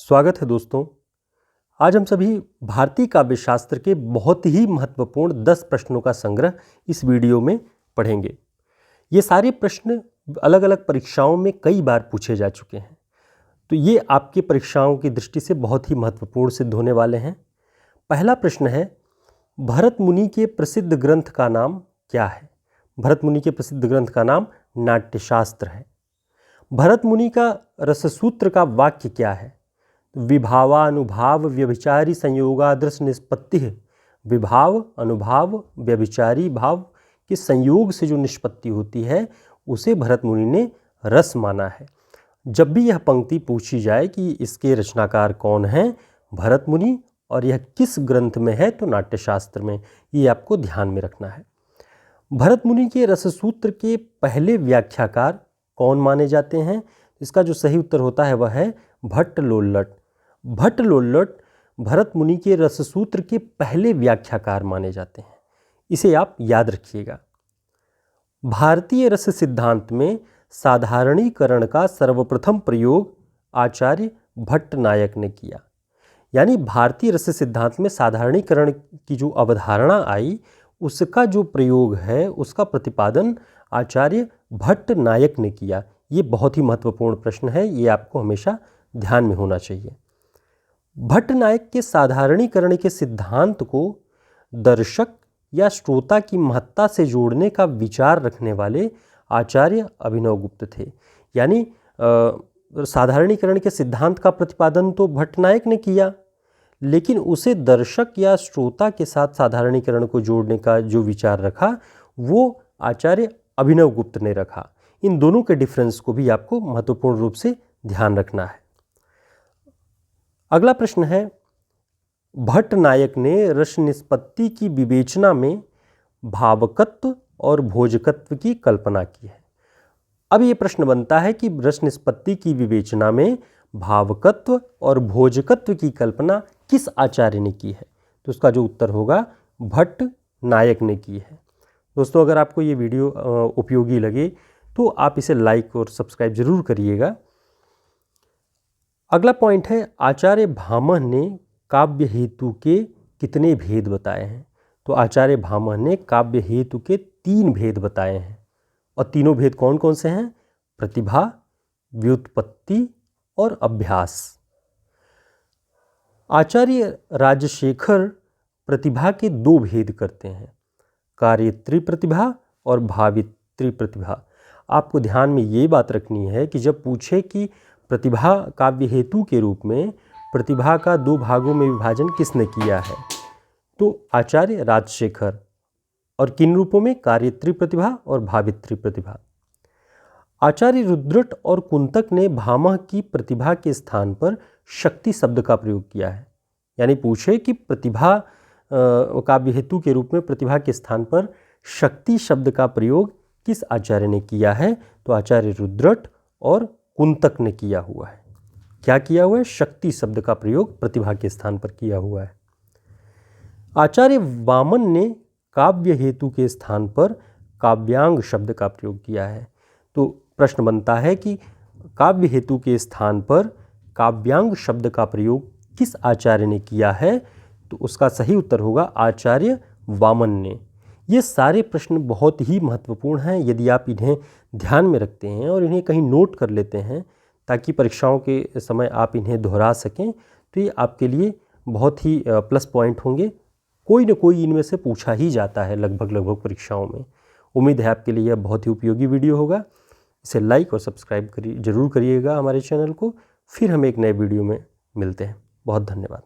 स्वागत है दोस्तों। आज हम सभी भारतीय काव्य शास्त्र के बहुत ही महत्वपूर्ण 10 प्रश्नों का संग्रह इस वीडियो में पढ़ेंगे। ये सारे प्रश्न अलग अलग परीक्षाओं में कई बार पूछे जा चुके हैं, तो ये आपकी परीक्षाओं की दृष्टि से बहुत ही महत्वपूर्ण सिद्ध होने वाले हैं। पहला प्रश्न है, भरत मुनि के प्रसिद्ध ग्रंथ का नाम क्या है? भरत मुनि के प्रसिद्ध ग्रंथ का नाम नाट्यशास्त्र है। भरत मुनि का रससूत्र का वाक्य क्या है? विभावानुभाव व्यभिचारी संयोगादृश निष्पत्ति है। विभाव अनुभाव व्यभिचारी भाव के संयोग से जो निष्पत्ति होती है उसे भरत मुनि ने रस माना है। जब भी यह पंक्ति पूछी जाए कि इसके रचनाकार कौन हैं, भरत मुनि, और यह किस ग्रंथ में है, तो नाट्यशास्त्र में, ये आपको ध्यान में रखना है। भरत मुनि के रससूत्र के पहले व्याख्याकार कौन माने जाते हैं? इसका जो सही उत्तर होता है वह है भट्टलोल्लट। भट्टलोल्लट भरत मुनि के रससूत्र के पहले व्याख्याकार माने जाते हैं। इसे आप याद रखिएगा। भारतीय रस सिद्धांत में साधारणीकरण का सर्वप्रथम प्रयोग आचार्य भट्टनायक ने किया। यानी भारतीय रस सिद्धांत में साधारणीकरण की जो अवधारणा आई उसका जो प्रयोग है उसका प्रतिपादन आचार्य भट्टनायक ने किया। ये बहुत ही महत्वपूर्ण प्रश्न है, ये आपको हमेशा ध्यान में होना चाहिए। भट्टनायक के साधारणीकरण के सिद्धांत को दर्शक या श्रोता की महत्ता से जोड़ने का विचार रखने वाले आचार्य अभिनवगुप्त थे। यानी साधारणीकरण के सिद्धांत का प्रतिपादन तो भट्टनायक ने किया, लेकिन उसे दर्शक या श्रोता के साथ साधारणीकरण को जोड़ने का जो विचार रखा वो आचार्य अभिनवगुप्त ने रखा। इन दोनों के डिफरेंस को भी आपको महत्वपूर्ण रूप से ध्यान रखना है। अगला प्रश्न है, भट्टनायक ने रस निष्पत्ति की विवेचना में भावकत्व और भोजकत्व की कल्पना की है। अब ये प्रश्न बनता है कि रस निष्पत्ति की विवेचना में भावकत्व और भोजकत्व की कल्पना किस आचार्य ने की है? तो उसका जो उत्तर होगा भट्टनायक ने की है। दोस्तों, अगर आपको ये वीडियो उपयोगी लगे तो आप इसे लाइक और सब्सक्राइब जरूर करिएगा। अगला पॉइंट है, आचार्य भामह ने काव्य हेतु के कितने भेद बताए हैं? तो आचार्य भामह ने काव्य हेतु के 3 भेद बताए हैं। और तीनों भेद कौन कौन से हैं? प्रतिभा, व्युत्पत्ति और अभ्यास। आचार्य राजशेखर प्रतिभा के 2 भेद करते हैं, कार्यत्री प्रतिभा और भावित्री प्रतिभा। आपको ध्यान में ये बात रखनी है कि जब पूछे कि प्रतिभा काव्य हेतु के रूप में प्रतिभा का 2 भागों में विभाजन किसने किया है, तो आचार्य राजशेखर। और किन रूपों में? कार्यत्री प्रतिभा और भावित्री प्रतिभा। आचार्य रुद्रट और कुंतक ने भामह की प्रतिभा के स्थान पर शक्ति शब्द का प्रयोग किया है। यानी पूछे कि प्रतिभा काव्य हेतु के रूप में प्रतिभा के स्थान पर शक्ति शब्द का प्रयोग किस आचार्य ने किया है, तो आचार्य रुद्रट और कुंतक ने किया हुआ है। क्या किया हुआ है? शक्ति शब्द का प्रयोग प्रतिभा के स्थान पर किया हुआ है। आचार्य वामन ने काव्य हेतु के स्थान पर काव्यांग शब्द का प्रयोग किया है। तो प्रश्न बनता है कि काव्य हेतु के स्थान पर काव्यांग शब्द का प्रयोग किस आचार्य ने किया है, तो उसका सही उत्तर होगा आचार्य वामन ने। ये सारे प्रश्न बहुत ही महत्वपूर्ण हैं। यदि आप इन्हें ध्यान में रखते हैं और इन्हें कहीं नोट कर लेते हैं ताकि परीक्षाओं के समय आप इन्हें दोहरा सकें, तो ये आपके लिए बहुत ही प्लस पॉइंट होंगे। कोई न कोई इनमें से पूछा ही जाता है लगभग परीक्षाओं में। उम्मीद है आपके लिए यह बहुत ही उपयोगी वीडियो होगा। इसे लाइक और सब्सक्राइब जरूर करिएगा हमारे चैनल को। फिर हम एक नए वीडियो में मिलते हैं। बहुत धन्यवाद।